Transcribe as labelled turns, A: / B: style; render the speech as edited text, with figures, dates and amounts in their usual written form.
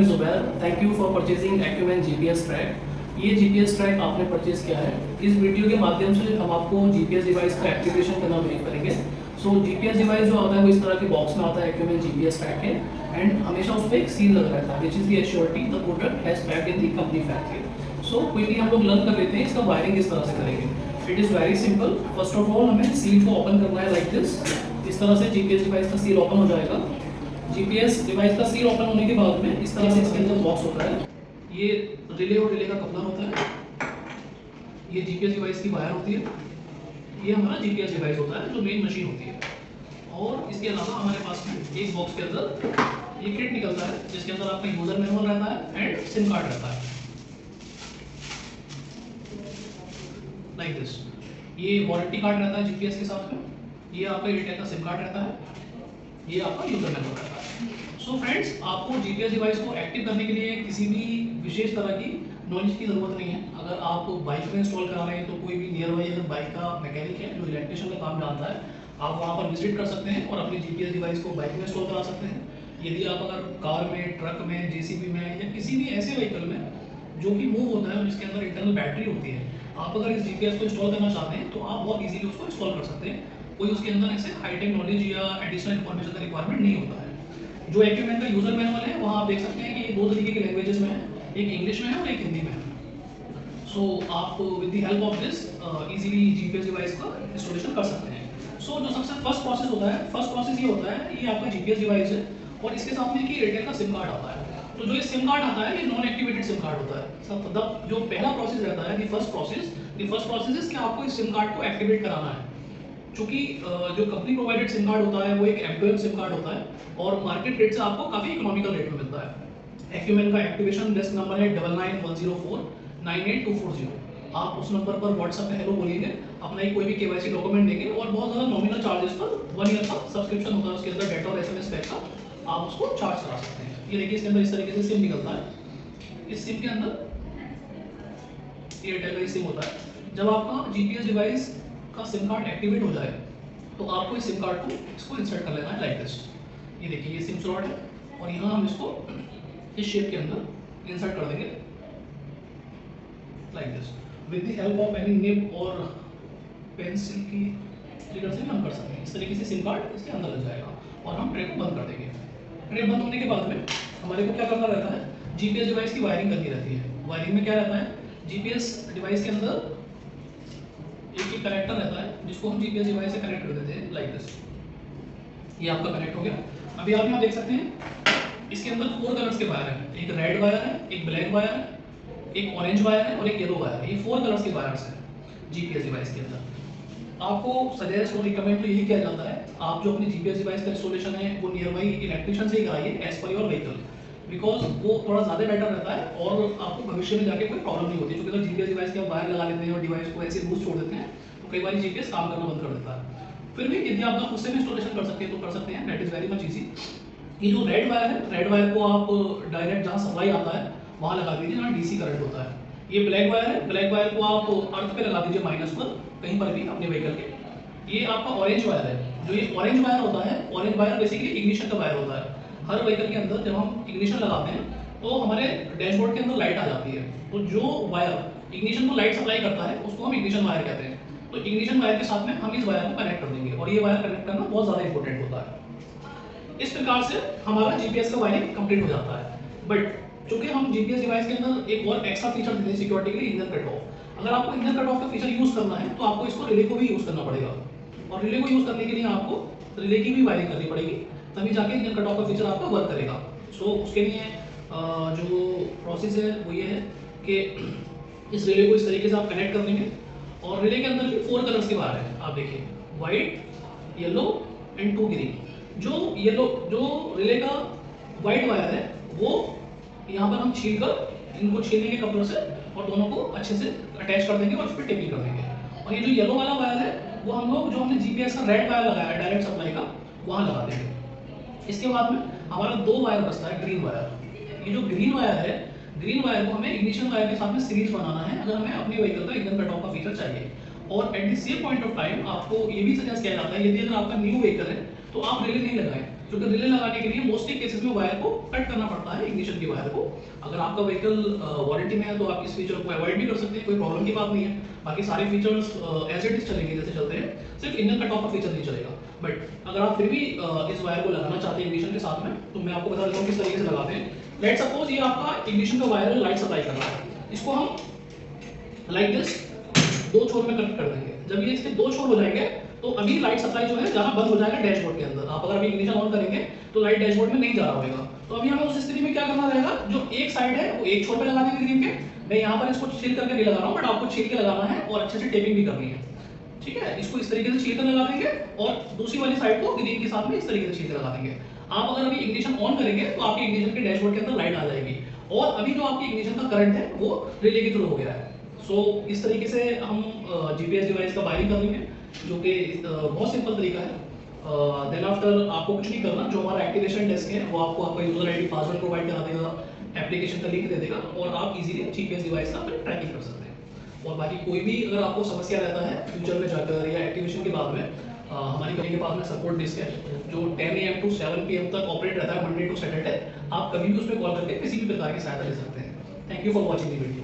A: M Zubair. Thank you for purchasing Acumen GPS track. ये GPS track आपने purchase किया है। इस वीडियो के माध्यम से हम आपको जीपीएस डिवाइस का एक्टिवेशन करना ब्रीफ करेंगे। सो जीपीएस डिवाइस जो आता है वो इस तरह के बॉक्स में आता है एक्यूमेन जीपीएस ट्रैक के, एंड हमेशा उस पर एक सील लगा रहता है which is the assurity the product has packed in the company factory. So quickly हम लोग लर्न कर लेते हैं इसका वायरिंग किस तरह से करेंगे। It is very simple. First of all हमें सील को ओपन करना है लाइक दिस। इस तरह से जीपीएस डिवाइस का सील ओपन हो जाएगा। जीपीएस डिवाइस का सील ओपन होने के बाद में इस तरह से इसके अंदर बॉक्स होता है। ये रिले और रिले का कपलर होता है। ये जीपीएस डिवाइस की वायर होती है। ये हमारा जीपीएस डिवाइस होता है जो मेन मशीन होती है। और इसके अलावा हमारे पास में एक बॉक्स के अंदर ये किट निकलता है जिसके अंदर आपका यूजर मैनुअल रहता है एंड सिम कार्ड रहता है लाइक दिस। ये वारंटी कार्ड रहता है जीपीएस के साथ में। ये आपका एयरटेल का सिम कार्ड रहता है। ये आपका यूजर मैनुअल रहता है। सो फ्रेंड्स, आपको जीपीएस डिवाइस को एक्टिव करने के लिए किसी भी विशेष तरह की नॉलेज की ज़रूरत नहीं है। अगर आप बाइक में इंस्टॉल करा रहे हैं तो कोई भी नियर बाई अगर बाइक का मैकेनिक है जो इलेक्ट्रिशियन का काम जानता है, आप वहाँ पर विजिट कर सकते हैं और अपनी जीपीएस डिवाइस को बाइक में इंस्टॉल करा सकते हैं। यदि आप अगर कार में, ट्रक में, जेसीबी में या किसी भी ऐसे व्हीकल में जो कि मूव होता है और जिसके अंदर इंटरनल बैटरी होती है, आप अगर इस जीपीएस को इंस्टॉल करना चाहते हैं तो आप बहुत इजीली उसको इंस्टॉल कर सकते हैं। कोई उसके अंदर ऐसे हाईटेक नॉलेज या एडिशनल इन्फॉर्मेशन का रिक्वायरमेंट नहीं होता है। जो एक्यूमेन का यूजर मैनुअल है वहाँ आप देख सकते हैं कि ये दो तरीके के लैंग्वेजेस में है, एक इंग्लिश में है और एक हिंदी में है। सो आप with the help of this easily GPS device का इंस्टॉलेशन कर सकते हैं। सो जो सबसे फर्स्ट प्रोसेस होता है, फर्स्ट प्रोसेस ये होता है, ये आपका जीपीएस डिवाइस है और इसके साथ में कि एयरटेल का सिम कार्ड आता है। तो जो ये सिम कार्ड आता है ये नॉन एक्टिवेटेड सिम कार्ड होता है। सब जो पहला प्रोसेस रहता है, द फर्स्ट प्रोसेस इज कि आपको इस सिम कार्ड को एक्टिवेट कराना है। चूंकि जो कंपनी प्रोवाइडेड सिम कार्ड होता है वो एक M2M सिम कार्ड होता है और मार्केट रेट से आपको काफ़ी इकोनॉमिकल रेट में मिलता है। एक्यूमेन का एक्टिवेशन डेस्क नंबर है 9910498240। आप उस नंबर पर व्हाट्सएप पे हेलो बोलेंगे, अपना ही कोई भी केवाईसी डॉक्यूमेंट देंगे और बहुत ज़्यादा नॉमिनल चार्जेस पर 1 ईयर का सब्सक्रिप्शन होता है। उसके अंदर डेटा और SMS पैक का आप उसको चार्ज करा सकते हैं। ये देखिए इसके अंदर इस तरीके से सिम निकलता है। इस सिम के अंदर एयरटेल का सिम होता है। जब आपका जीपीएस डिवाइस का सिम कार्ड एक्टिवेट हो जाए तो आपको इस सिम कार्ड को इसको इंसर्ट कर लेना है लाइक दिस। ये देखिए ये सिम स्लॉट है और यहाँ हम इसको इस शेप के अंदर इंसर्ट कर देंगे like this. With the help of any nib और पेंसिल की ट्रिगर से भी हम कर सकते हैं। इस तरीके से सिम कार्ड इसके अंदर लग जाएगा और हम ट्रे को बंद कर देंगे। ट्रे बंद होने के बाद में हमारे को क्या करना रहता है, जीपीएस डिवाइस की वायरिंग करनी रहती है। वायरिंग में क्या रहता है, जीपीएस डिवाइस के अंदर एक कनेक्टर रहता है जिसको हम जीपीएस डिवाइस से कनेक्ट कर देते हैं लाइक दिस। ये आपका कनेक्ट हो गया। अभी आप यहाँ देख सकते हैं इसके अंदर 4 कलर्स के वायर हैं। एक रेड वायर है, एक ब्लैक वायर है, एक ऑरेंज वायर है और एक येलो वायर है। ये 4 कलर्स के वायर्स हैं जीपीएस डिवाइस के अंदर। आपको सजेस्ट और रिकमेंड तो यही किया जाता है, आप जो अपनी जीपीएस डिवाइस का इंस्टॉलेशन है वो नियर बाई इलेक्ट्रिशियन से ही कराइए as per your vehicle, because वो थोड़ा ज़्यादा बेटर रहता है और आपको भविष्य में जाके कोई प्रॉब्लम नहीं होती। क्योंकि अगर जीपीएस डिवाइस के आप वायर लगा लेते हैं और डिवाइस को ऐसे लूज छोड़ देते हैं तो कई बार जीपीएस काम करना बंद कर देता है। फिर भी यदि आप खुद से भी इंस्टॉलेशन कर सकते हैं तो कर सकते हैं, that is very much easy. ये जो रेड वायर है, रेड वायर को आप डायरेक्ट जहाँ सप्लाई आता है वहाँ लगा दीजिए जहाँ डीसी करंट होता है। ये ब्लैक वायर है, ब्लैक वायर को आप अर्थ पे लगा दीजिए माइनस पर, कहीं पर भी अपने व्हीकल के। ये आपका ऑरेंज वायर है। जो ये ऑरेंज वायर होता है, ऑरेंज वायर बेसिकली इग्निशन का वायर होता है। हर व्हीकल के अंदर जब हम इग्निशन लगाते हैं तो हमारे डैशबोर्ड के अंदर लाइट आ जाती है। तो जो वायर इग्निशन को लाइट सप्लाई करता है उसको हम इग्निशन वायर कहते हैं। तो इग्निशन वायर के साथ में हम इस वायर को कनेक्ट कर देंगे और ये वायर कनेक्ट करना बहुत ज़्यादा इंपॉर्टेंट होता है। इस प्रकार से हमारा जीपीएस का वायरिंग कंप्लीट हो जाता है। बट चूंकि हम जीपीएस डिवाइस के अंदर एक और एक्स्ट्रा फीचर देते हैं सिक्योरिटी के लिए, इंजन कट ऑफ। अगर आपको इंजन कट ऑफ का फीचर यूज़ करना है तो आपको इसको रिले को भी यूज़ करना पड़ेगा और रिले को यूज़ करने के लिए आपको रिले की भी वायरिंग करनी पड़ेगी, तभी जाके इंजन कट ऑफ का फीचर आपका वर्क करेगा। सो उसके लिए जो प्रोसेस है वो ये है कि इस रिले को इस तरीके से आप कनेक्ट कर देंगे और रिले के अंदर भी 4 कलर्स के वायर हैं। आप देखिए वाइट, येलो एंड 2 ग्रीन। जो रिले का वाइट वायर है वो यहाँ पर हम छील कर इनको छील लेंगे कपड़ों से और दोनों को अच्छे से अटैच कर देंगे और उस पर टेपिंग कर देंगे। और ये जो येलो वाला वायर है वो हम लोग जो हमने जीपीएस का रेड वायर लगाया है डायरेक्ट सप्लाई का, वहाँ लगा देंगे। इसके बाद में हमारा 2 वायर बचता है ग्रीन वायर। ये जो ग्रीन वायर है, ग्रीन वायर को हमें इग्निशन वायर के साथ में सीरीज बनाना है अगर हमें अपने व्हीकल का इंजन कट ऑफ का फीचर चाहिए। और at the same point of time आपको ये भी सजेस्ट किया जाता है, यदि अगर आपका न्यू व्हीकल है तो आप रिले नहीं लगाएं, क्योंकि रिले लगाने के लिए मोस्टली केसेस में वायर को कट करना पड़ता है, इग्निशन की वायर को। अगर आपका व्हीकल वारंटी में है तो आप इस फीचर को अवॉइड भी कर सकते हैं, कोई प्रॉब्लम की बात नहीं है। बाकी सारे फीचर्स एज इट इज चलेंगे जैसे चलते हैं, सिर्फ इंजन कट ऑफ का फीचर नहीं चलेगा। बट अगर आप फिर भी इस वायर को लगाना चाहते हैं इग्निशन के साथ में, तो मैं आपको बता देता हूँ किस तरीके से लगाते हैं। लेट सपोज ये आपका इग्निशन का वायर लाइट सप्लाई कर रहा है, इसको हम लाइक दिस दो छोर में कट कर देंगे। जब ये इसके दो छोर हो जाएंगे तो अभी लाइट सप्लाई जो है जहां बंद हो जाएगा डैशबोर्ड के अंदर। आप अगर अभी इग्निशन ऑन करेंगे तो लाइट डैशबोर्ड में नहीं जा रहा होगा। तो अभी हमें उस स्थिति में क्या करना रहेगा, जो एक साइड है वो एक छोर पे लगा देंगे ग्रीन के। मैं यहाँ पर इसको छील करके नहीं लगा रहा हूँ, बट आपको छील के लगाना है और अच्छे से टेपिंग भी करनी है, ठीक है। इसको इस तरीके से छील कर लगा देंगे और दूसरी वाली साइड को ग्रीन के साथ में इस तरीके से छील कर लगा देंगे। आप अगर अभी इग्निशन ऑन करेंगे तो आपके इग्निशन के डैशबोर्ड के अंदर लाइट आ जाएगी, और अभी जो आपकी इग्निशन का करंट है वो रिले के थ्रू हो गया है। सो इस तरीके से हम जीपीएस डिवाइस का वायरिंग कर लेंगे, जो कि बहुत सिंपल तरीका है। देन आफ्टर आपको कुछ नहीं करना, जो हमारा एक्टिवेशन डेस्क है वो आपको आपका यूजर आईडी पासवर्ड प्रोवाइड करा देगा, एप्लीकेशन का लिंक दे देगा, और आप इजीली जीपीएस डिवाइस का फिर ट्रैकिंग कर सकते हैं। और बाकी कोई भी अगर आपको समस्या रहता है फ्यूचर में जाकर या एक्टिवेशन के बाद में, हमारी कंपनी के पास में सपोर्ट डेस्क है जो 10 AM टू 7 PM तक ऑपरेट रहता है, मंडे टू सैटरडे। आप कभी भी उसमें कॉल करके किसी भी प्रकार की सहायता ले सकते हैं। Thank you for watching the video.